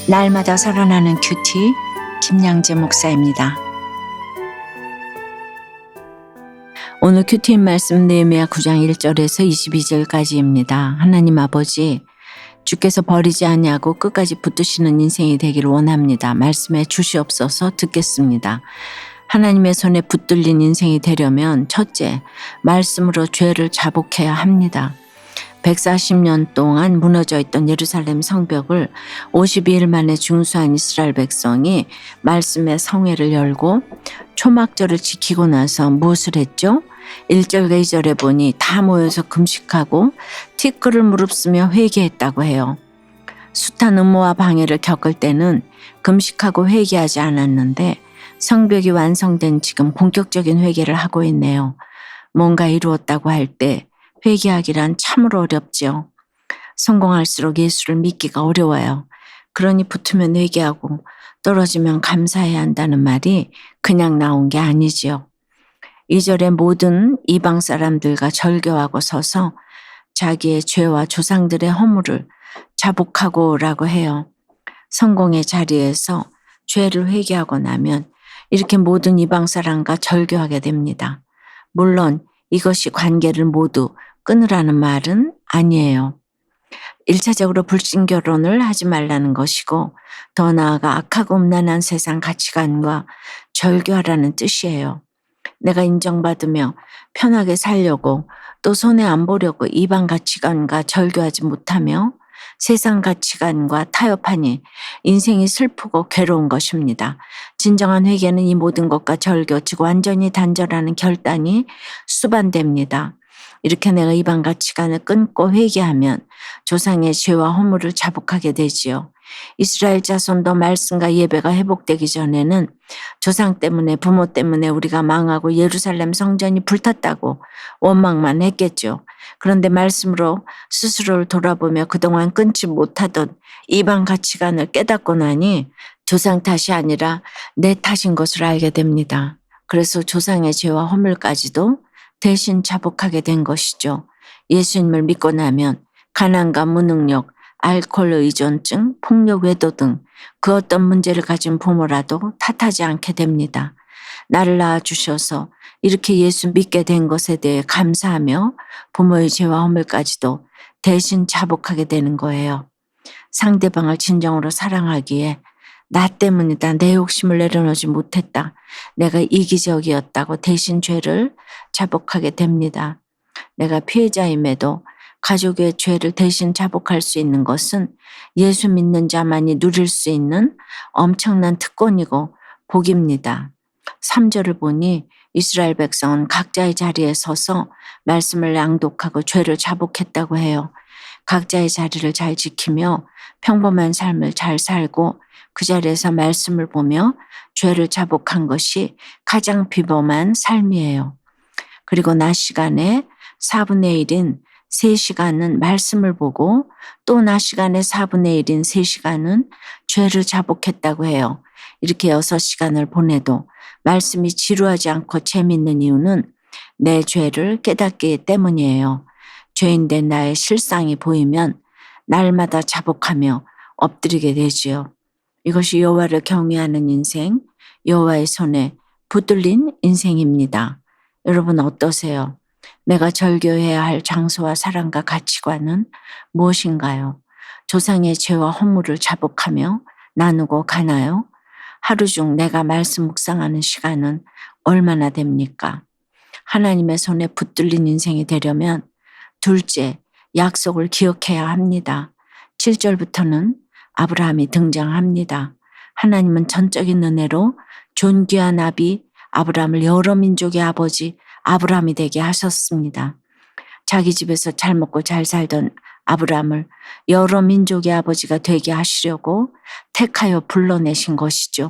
날마다 살아나는 큐티 김양재 목사입니다. 오늘 큐티인 말씀 느헤미야 9장 1절에서 22절까지입니다. 하나님 아버지, 주께서 버리지 아니하고 끝까지 붙드시는 인생이 되기를 원합니다. 말씀에 주시옵소서. 듣겠습니다. 하나님의 손에 붙들린 인생이 되려면 첫째, 말씀으로 죄를 자복해야 합니다. 140년 동안 무너져 있던 예루살렘 성벽을 52일 만에 중수한 이스라엘 백성이 말씀의 성회를 열고 초막절을 지키고 나서 무엇을 했죠? 1절과 2절에 보니 다 모여서 금식하고 티끌을 무릅쓰며 회개했다고 해요. 숱한 음모와 방해를 겪을 때는 금식하고 회개하지 않았는데 성벽이 완성된 지금 본격적인 회개를 하고 있네요. 뭔가 이루었다고 할 때 회개하기란 참으로 어렵죠. 성공할수록 예수를 믿기가 어려워요. 그러니 붙으면 회개하고 떨어지면 감사해야 한다는 말이 그냥 나온 게 아니지요. 2절에 모든 이방 사람들과 절교하고 서서 자기의 죄와 조상들의 허물을 자복하고라고 해요. 성공의 자리에서 죄를 회개하고 나면 이렇게 모든 이방 사람과 절교하게 됩니다. 물론 이것이 관계를 모두 끊으라는 말은 아니에요. 1차적으로 불신결혼을 하지 말라는 것이고 더 나아가 악하고 음란한 세상 가치관과 절교하라는 뜻이에요. 내가 인정받으며 편하게 살려고 또 손해 안 보려고 이방 가치관과 절교하지 못하며 세상 가치관과 타협하니 인생이 슬프고 괴로운 것입니다. 진정한 회개는 이 모든 것과 절교, 즉 완전히 단절하는 결단이 수반됩니다. 이렇게 내가 이방 가치관을 끊고 회개하면 조상의 죄와 허물을 자복하게 되지요. 이스라엘 자손도 말씀과 예배가 회복되기 전에는 조상 때문에 부모 때문에 우리가 망하고 예루살렘 성전이 불탔다고 원망만 했겠죠. 그런데 말씀으로 스스로를 돌아보며 그동안 끊지 못하던 이방 가치관을 깨닫고 나니 조상 탓이 아니라 내 탓인 것을 알게 됩니다. 그래서 조상의 죄와 허물까지도 대신 자복하게 된 것이죠. 예수님을 믿고 나면 가난과 무능력, 알코올 의존증, 폭력 외도 등 그 어떤 문제를 가진 부모라도 탓하지 않게 됩니다. 나를 낳아주셔서 이렇게 예수 믿게 된 것에 대해 감사하며 부모의 죄와 허물까지도 대신 자복하게 되는 거예요. 상대방을 진정으로 사랑하기에 나 때문이다, 내 욕심을 내려놓지 못했다, 내가 이기적이었다고 대신 죄를 자복하게 됩니다. 내가 피해자임에도 가족의 죄를 대신 자복할 수 있는 것은 예수 믿는 자만이 누릴 수 있는 엄청난 특권이고 복입니다. 3절을 보니 이스라엘 백성은 각자의 자리에 서서 말씀을 낭독하고 죄를 자복했다고 해요. 각자의 자리를 잘 지키며 평범한 삶을 잘 살고 그 자리에서 말씀을 보며 죄를 자복한 것이 가장 비범한 삶이에요. 그리고 낮 시간에 4분의 1인 3시간은 말씀을 보고 또 낮 시간에 4분의 1인 3시간은 죄를 자복했다고 해요. 이렇게 6시간을 보내도 말씀이 지루하지 않고 재밌는 이유는 내 죄를 깨닫기 때문이에요. 죄인된 나의 실상이 보이면 날마다 자복하며 엎드리게 되지요. 이것이 여호와를 경외하는 인생, 여호와의 손에 붙들린 인생입니다. 여러분 어떠세요? 내가 절교해야 할 장소와 사랑과 가치관은 무엇인가요? 조상의 죄와 허물을 자복하며 나누고 가나요? 하루 중 내가 말씀 묵상하는 시간은 얼마나 됩니까? 하나님의 손에 붙들린 인생이 되려면 둘째, 약속을 기억해야 합니다. 7절부터는 아브라함이 등장합니다. 하나님은 전적인 은혜로 존귀한 아비 아브라함을 여러 민족의 아버지 아브라함이 되게 하셨습니다. 자기 집에서 잘 먹고 잘 살던 아브라함을 여러 민족의 아버지가 되게 하시려고 택하여 불러내신 것이죠.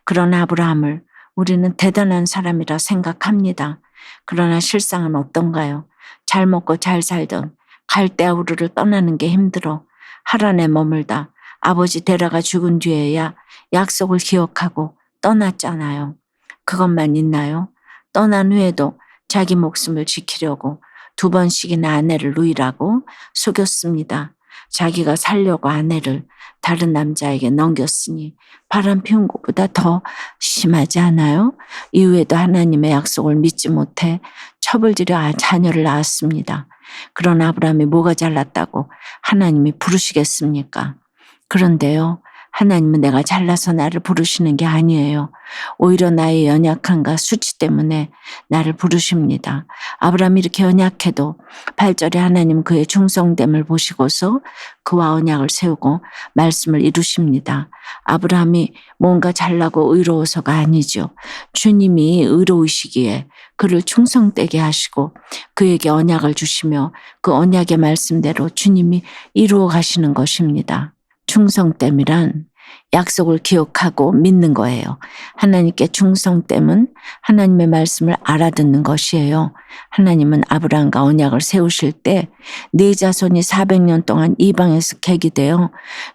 그런 아브라함을 우리는 대단한 사람이라 생각합니다. 그러나 실상은 어떤가요? 잘 먹고 잘 살던 갈대아우르를 떠나는 게 힘들어 하란에 머물다 아버지 데라가 죽은 뒤에야 약속을 기억하고 떠났잖아요. 그것만 있나요? 떠난 후에도 자기 목숨을 지키려고 2번씩이나 아내를 누이라고 속였습니다. 자기가 살려고 아내를 다른 남자에게 넘겼으니 바람 피운 것보다 더 심하지 않아요? 이후에도 하나님의 약속을 믿지 못해 첩을지려 자녀를 낳았습니다. 그런 아브라함이 뭐가 잘났다고 하나님이 부르시겠습니까? 그런데요, 하나님은 내가 잘나서 나를 부르시는 게 아니에요. 오히려 나의 연약함과 수치 때문에 나를 부르십니다. 아브라함이 이렇게 연약해도 8절에 하나님 그의 충성됨을 보시고서 그와 언약을 세우고 말씀을 이루십니다. 아브라함이 뭔가 잘나고 의로워서가 아니죠. 주님이 의로우시기에 그를 충성되게 하시고 그에게 언약을 주시며 그 언약의 말씀대로 주님이 이루어 가시는 것입니다. 충성됨이란 약속을 기억하고 믿는 거예요. 하나님께 충성됨은 하나님의 말씀을 알아듣는 것이에요. 하나님은 아브라함과 언약을 세우실 때 네 자손이 400년 동안 이방에서 객이되어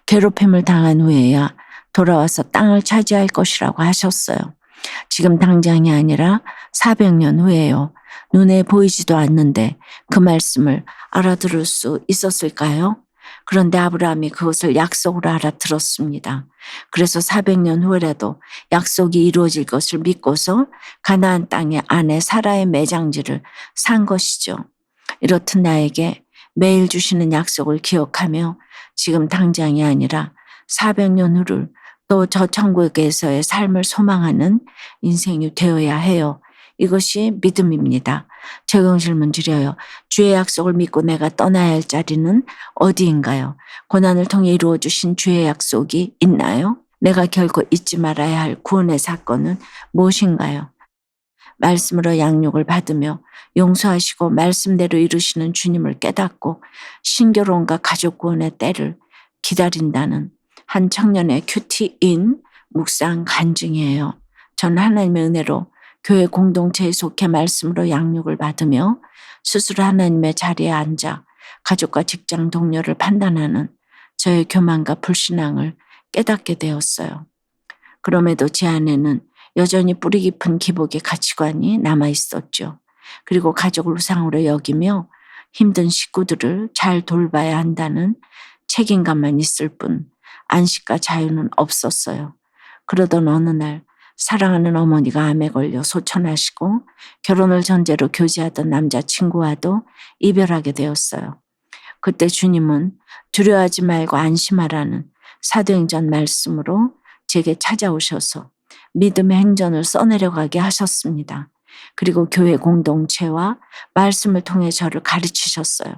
괴롭힘을 당한 후에야 돌아와서 땅을 차지할 것이라고 하셨어요. 지금 당장이 아니라 400년 후에요. 눈에 보이지도 않는데 그 말씀을 알아들을 수 있었을까요? 그런데 아브라함이 그것을 약속으로 알아들었습니다. 그래서 400년 후에라도 약속이 이루어질 것을 믿고서 가나안 땅의 아내 사라의 매장지를 산 것이죠. 이렇듯 나에게 매일 주시는 약속을 기억하며 지금 당장이 아니라 400년 후를 또 저 천국에서의 삶을 소망하는 인생이 되어야 해요. 이것이 믿음입니다. 적용 질문 드려요. 주의 약속을 믿고 내가 떠나야 할 자리는 어디인가요? 고난을 통해 이루어 주신 주의 약속이 있나요? 내가 결코 잊지 말아야 할 구원의 사건은 무엇인가요? 말씀으로 양육을 받으며 용서하시고 말씀대로 이루시는 주님을 깨닫고 신결혼과 가족 구원의 때를 기다린다는 한 청년의 큐티인 묵상 간증이에요. 저는 하나님의 은혜로 교회 공동체에 속해 말씀으로 양육을 받으며 스스로 하나님의 자리에 앉아 가족과 직장 동료를 판단하는 저의 교만과 불신앙을 깨닫게 되었어요. 그럼에도 제 안에는 여전히 뿌리 깊은 기복의 가치관이 남아 있었죠. 그리고 가족을 우상으로 여기며 힘든 식구들을 잘 돌봐야 한다는 책임감만 있을 뿐 안식과 자유는 없었어요. 그러던 어느 날 사랑하는 어머니가 암에 걸려 소천하시고 결혼을 전제로 교제하던 남자친구와도 이별하게 되었어요. 그때 주님은 두려워하지 말고 안심하라는 사도행전 말씀으로 제게 찾아오셔서 믿음의 행전을 써내려가게 하셨습니다. 그리고 교회 공동체와 말씀을 통해 저를 가르치셨어요.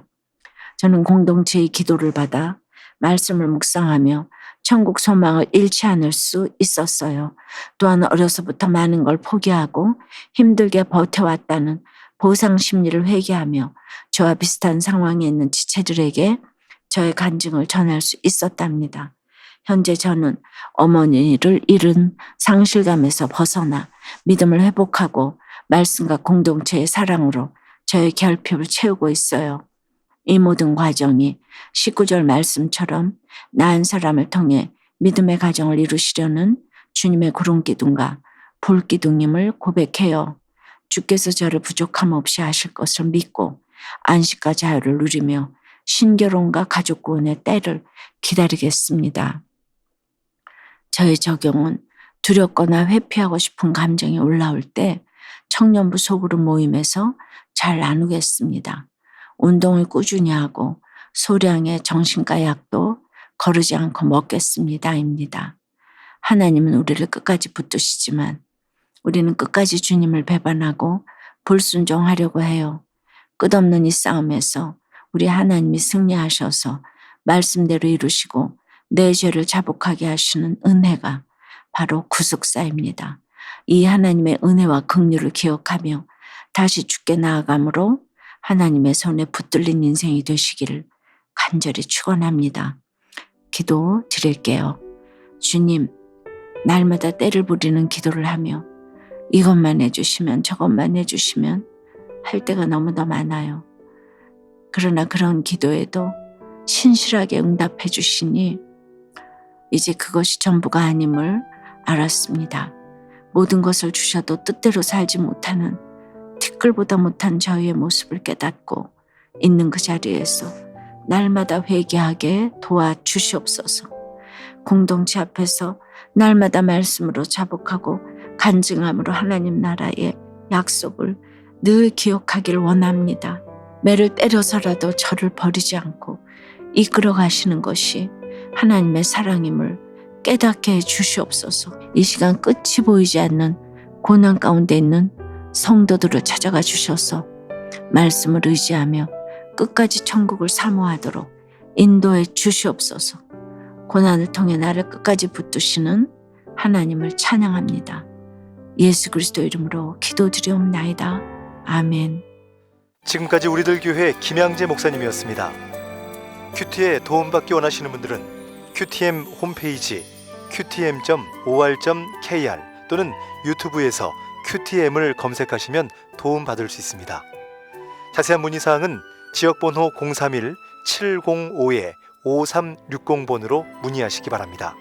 저는 공동체의 기도를 받아 말씀을 묵상하며 천국 소망을 잃지 않을 수 있었어요. 또한 어려서부터 많은 걸 포기하고 힘들게 버텨왔다는 보상 심리를 회개하며 저와 비슷한 상황에 있는 지체들에게 저의 간증을 전할 수 있었답니다. 현재 저는 어머니를 잃은 상실감에서 벗어나 믿음을 회복하고 말씀과 공동체의 사랑으로 저의 결핍을 채우고 있어요. 이 모든 과정이 19절 말씀처럼 나은 사람을 통해 믿음의 가정을 이루시려는 주님의 구름기둥과 불기둥임을 고백해요. 주께서 저를 부족함 없이 하실 것을 믿고 안식과 자유를 누리며 신결혼과 가족 구원의 때를 기다리겠습니다. 저의 적용은 두렵거나 회피하고 싶은 감정이 올라올 때 청년부 소그룹 모임에서 잘 나누겠습니다. 운동을 꾸준히 하고 소량의 정신과 약도 거르지 않고 먹겠습니다입니다. 하나님은 우리를 끝까지 붙드시지만 우리는 끝까지 주님을 배반하고 불순종하려고 해요. 끝없는 이 싸움에서 우리 하나님이 승리하셔서 말씀대로 이루시고 내 죄를 자복하게 하시는 은혜가 바로 구속사입니다. 이 하나님의 은혜와 긍휼을 기억하며 다시 주께 나아감으로 하나님의 손에 붙들린 인생이 되시기를 간절히 축원합니다. 기도 드릴게요. 주님, 날마다 때를 부리는 기도를 하며 이것만 해주시면 저것만 해주시면 할 때가 너무나 많아요. 그러나 그런 기도에도 신실하게 응답해 주시니 이제 그것이 전부가 아님을 알았습니다. 모든 것을 주셔도 뜻대로 살지 못하는 티끌보다 못한 저희의 모습을 깨닫고 있는 그 자리에서 날마다 회개하게 도와주시옵소서. 공동체 앞에서 날마다 말씀으로 자복하고 간증함으로 하나님 나라의 약속을 늘 기억하길 원합니다. 매를 때려서라도 저를 버리지 않고 이끌어 가시는 것이 하나님의 사랑임을 깨닫게 해 주시옵소서. 이 시간 끝이 보이지 않는 고난 가운데 있는 성도들을 찾아가 주셔서 말씀을 의지하며 끝까지 천국을 사모하도록 인도해 주시옵소서. 고난을 통해 나를 끝까지 붙드시는 하나님을 찬양합니다. 예수 그리스도 이름으로 기도드리옵나이다. 아멘. 지금까지 우리들 교회 김양재 목사님이었습니다. 큐티에 도움받기 원하시는 분들은 QTM 홈페이지 qtm.or.kr 또는 유튜브에서 QTM을 검색하시면 도움받을 수 있습니다. 자세한 문의사항은 지역번호 031-705-5360번으로 문의하시기 바랍니다.